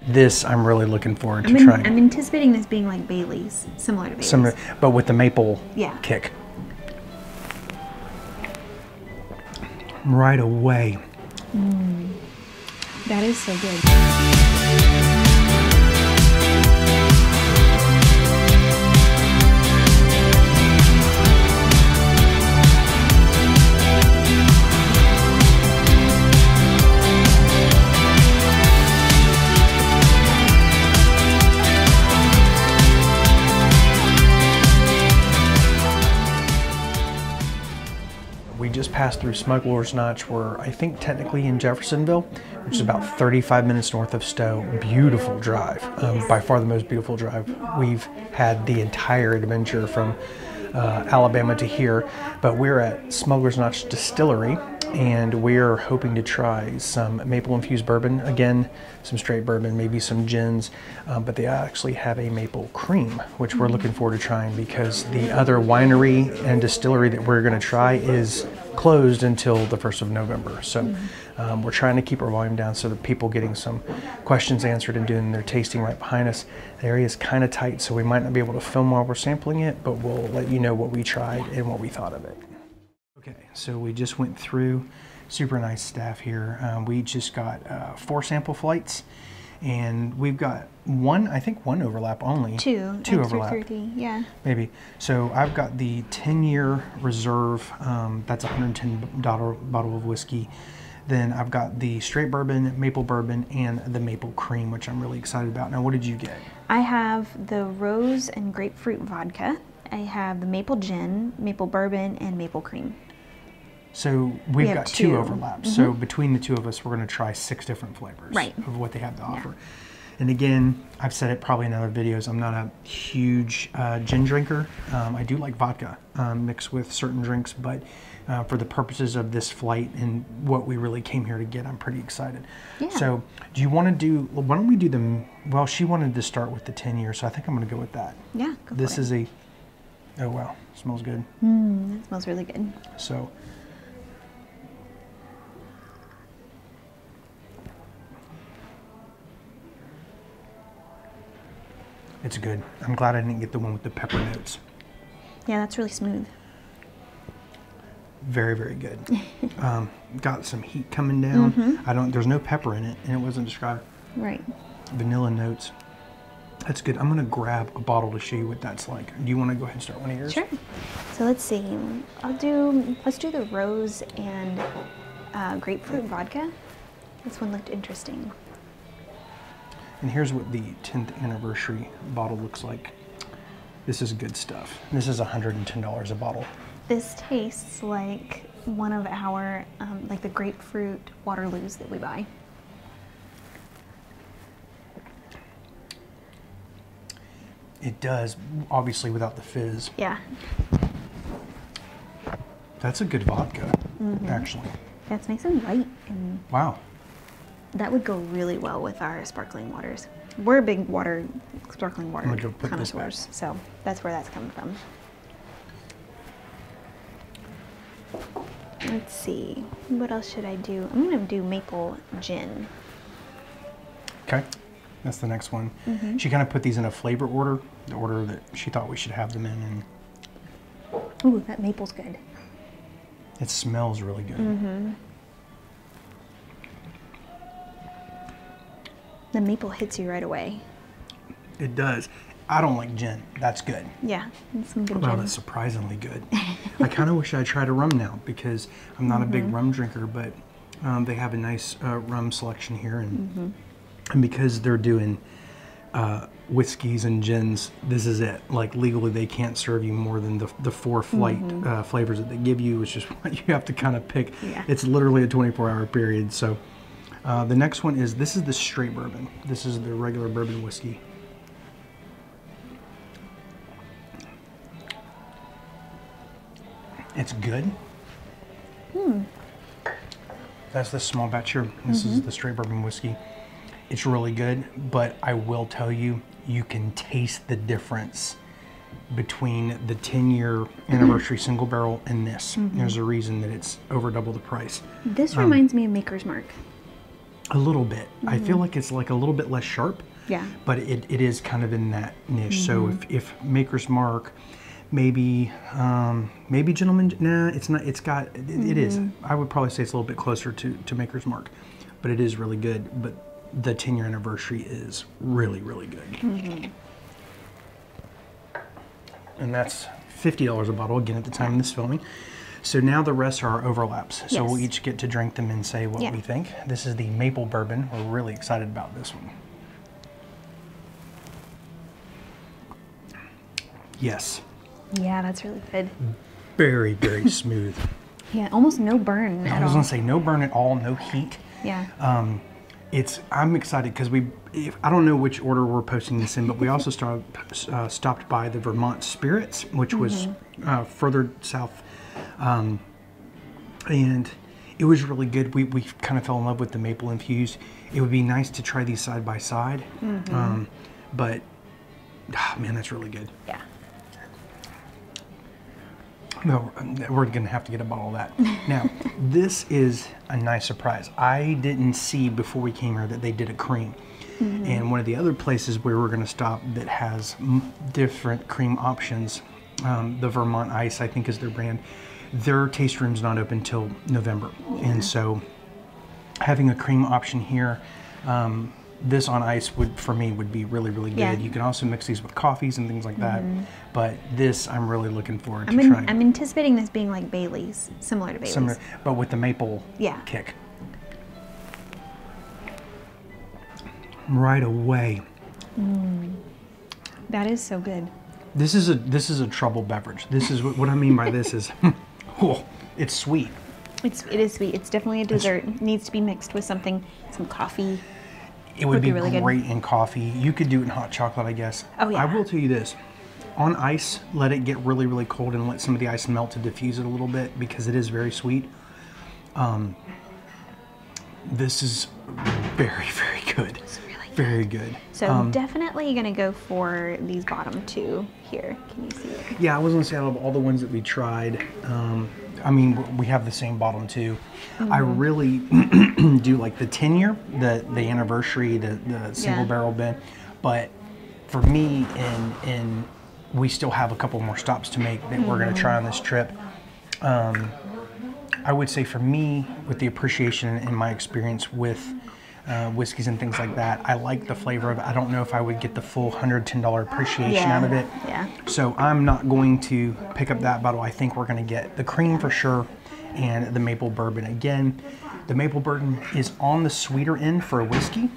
This I'm really looking forward to trying. I'm anticipating this being like Bailey's, similar to Bailey's. Similar, but with the maple kick. Right away. That is so good. We just passed through Smuggler's Notch. We're, I think, technically in Jeffersonville, which is about 35 minutes north of Stowe. Beautiful drive, by far the most beautiful drive. We've had the entire adventure from Alabama to here, but we're at Smuggler's Notch Distillery, and we're hoping to try some maple infused bourbon, again, some straight bourbon, maybe some gins, but they actually have a maple cream, which we're looking forward to trying because the other winery and distillery that we're going to try is closed until the 1st of November. So we're trying to keep our volume down so that people getting some questions answered and doing their tasting right behind us. The area is kind of tight, so we might not be able to film while we're sampling it, but we'll let you know what we tried and what we thought of it. Okay, so we just went through, super nice staff here. We just got 4 sample flights, and we've got I think one overlap only. Two overlap. 30, yeah. Maybe. So I've got the 10-year reserve, that's a $110 bottle of whiskey. Then I've got the straight bourbon, maple bourbon, and the maple cream, which I'm really excited about. Now, what did you get? I have the rose and grapefruit vodka. I have the maple gin, maple bourbon, and maple cream. So we've got 2 overlaps. So between the 2 of us, we're going to try 6 different flavors of what they have to offer. And again, I've said it probably in other videos, I'm not a huge gin drinker. I do like vodka mixed with certain drinks, but for the purposes of this flight and what we really came here to get, I'm pretty excited. Yeah. So do you want to do, why don't we do them, well, she wanted to start with the 10 year, so I think I'm going to go with that. Yeah, go for it. This is a, oh wow, smells good. It smells really good. So. It's good. I'm glad I didn't get the one with the pepper notes. Yeah, that's really smooth. Very, very good. Got some heat coming down. There's no pepper in it, and it wasn't described. Right. Vanilla notes. That's good. I'm gonna grab a bottle to show you what that's like. Do you want to go ahead and start one of yours? Sure. So let's see. Let's do the rose and grapefruit vodka. This one looked interesting. And here's what the 10th anniversary bottle looks like. This is good stuff. This is $110 a bottle. This tastes like one of our, like the grapefruit Waterloos that we buy. It does, obviously without the fizz. Yeah. That's a good vodka, actually. Yeah, it's nice and light. And wow. that would go really well with our sparkling waters. We're big sparkling water connoisseurs, so that's where that's coming from. Let's see, what else should I do? I'm gonna do maple gin. Okay, that's the next one. She kind of put these in a flavor order, the order that she thought we should have them in. And ooh, that maple's good. It smells really good. The maple hits you right away. It does. I don't like gin. That's good. Yeah, that's some good wow, gin. that's surprisingly good. I kind of wish I tried a rum now because I'm not a big rum drinker, but they have a nice rum selection here, and because they're doing whiskeys and gins, this is it. Like legally, they can't serve you more than the 4 flight flavors that they give you. It's just what you have to kind of pick. Yeah. It's literally a 24-hour period. So the next one is, this is the straight bourbon. This is the regular bourbon whiskey. It's good. That's the small batch here. This is the straight bourbon whiskey. It's really good, but I will tell you, you can taste the difference between the 10-year anniversary single barrel and this. There's a reason that it's over double the price. This reminds me of Maker's Mark. A little bit. I feel like it's like a little bit less sharp. Yeah. But it is kind of in that niche. So if Maker's Mark, maybe Gentleman, nah, it's not. It's got. It is. I would probably say it's a little bit closer to Maker's Mark, but it is really good. But the 10-year anniversary is really, really good. And that's $50 a bottle, again, at the time of this filming. So now the rest are our overlaps. So we'll each get to drink them and say what we think. This is the maple bourbon. We're really excited about this one. Yes. Yeah, that's really good. Very, very smooth. Yeah, almost no burn at all. I was gonna say no burn at all, no heat. Yeah. I'm excited because I don't know which order we're posting this in, but we also stopped by the Vermont Spirits, which was further south, and it was really good. We kind of fell in love with the maple infused. It would be nice to try these side by side, but man, that's really good. Yeah. No, we're going to have to get a bottle of that. Now, this is a nice surprise. I didn't see before we came here that they did a cream. And one of the other places where we're going to stop that has different cream options, the Vermont Ice, I think is their brand, their taste room's not open until November. And so having a cream option here, this on ice for me would be really, really good. Yeah. You can also mix these with coffees and things like that. But this, I'm really looking forward to trying. I'm anticipating this being like Bailey's, similar to Bailey's. Similar, but with the maple kick. Right away. That is so good. This is a trouble beverage. This is what I mean by this is, it's sweet. It is sweet. It's definitely a dessert. It needs to be mixed with some coffee. It would be really great in coffee. You could do it in hot chocolate, I guess. Oh, yeah. I will tell you this. On ice, let it get really, really cold and let some of the ice melt to diffuse it a little bit because it is very sweet. This is very, very good. It's really good. Very good. So definitely going to go for these bottom two here. Can you see it? Yeah, I was going to say out of all the ones that we tried, I mean, we have the same bottom two. I really do like the 10-year, the anniversary, the single barrel bin. But for me, and we still have a couple more stops to make that we're going to try on this trip. I would say for me, with the appreciation and my experience with whiskeys and things like that, I like the flavor of it. I don't know if I would get the full $110 appreciation out of it. Yeah. So I'm not going to pick up that bottle. I think we're going to get the cream for sure and the maple bourbon. Again, the maple bourbon is on the sweeter end for a whiskey.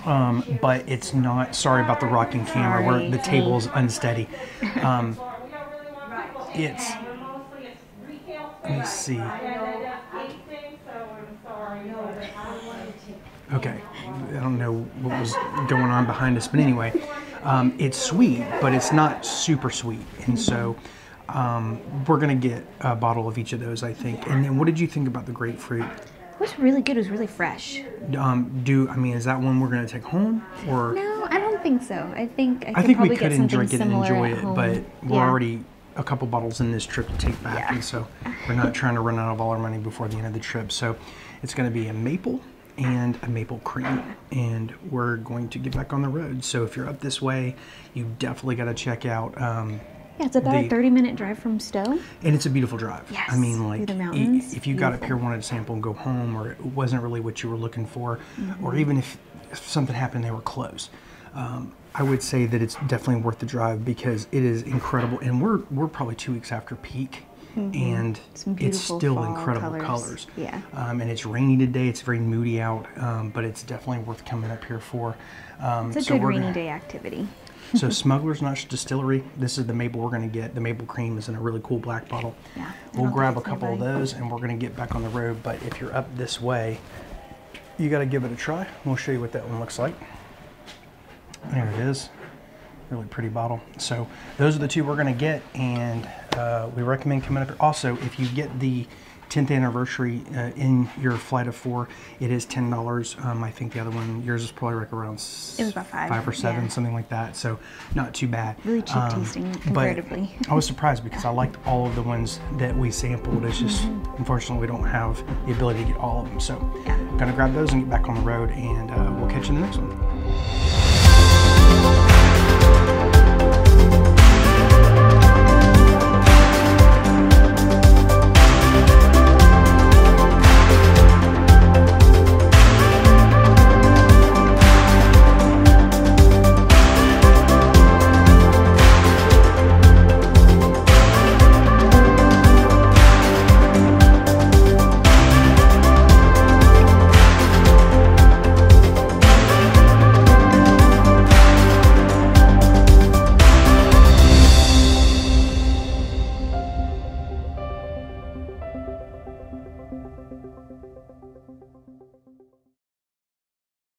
But it's not, sorry about the rocking camera where the table is unsteady. It's, let me see. Okay, I don't know what was going on behind us, but anyway, it's sweet, but it's not super sweet. And so we're gonna get a bottle of each of those, I think. And then what did you think about the grapefruit? It was really good. It was really fresh. I mean, is that one we're gonna take home, or? No, I don't think so. I think we could drink it and enjoy it, but we're Yeah. already a couple bottles in this trip to take back, and so we're not trying to run out of all our money before the end of the trip. So it's going to be a maple and a maple cream, and we're going to get back on the road. So if you're up this way, you definitely got to check out. Yeah, it's about a 30-minute drive from Stowe. And it's a beautiful drive. Yes, I mean, like, through the mountains. if you got up here, wanted to sample and go home, or it wasn't really what you were looking for, or even if something happened, they were closed. I would say that it's definitely worth the drive because it is incredible, and we're probably 2 weeks after peak, and it's still incredible colors. Yeah. And it's rainy today. It's very moody out, but it's definitely worth coming up here for. It's a good rainy day activity. So Smuggler's Distillery. This is the maple we're going to get. The maple cream is in a really cool black bottle. Yeah. We'll grab a couple of those, and we're going to get back on the road. But if you're up this way, you got to give it a try. We'll show you what that one looks like. There it is. Really pretty bottle. So those are the two we're going to get, and we recommend coming up here. Also, if you get the 10th anniversary in your flight of 4, it is $10. I think the other one, yours is probably like around it was about 5 or 7, yeah. something like that. So not too bad. Really cheap tasting comparatively. But I was surprised because I liked all of the ones that we sampled. It's just, unfortunately, we don't have the ability to get all of them. So I'm gonna grab those and get back on the road, and we'll catch you in the next one.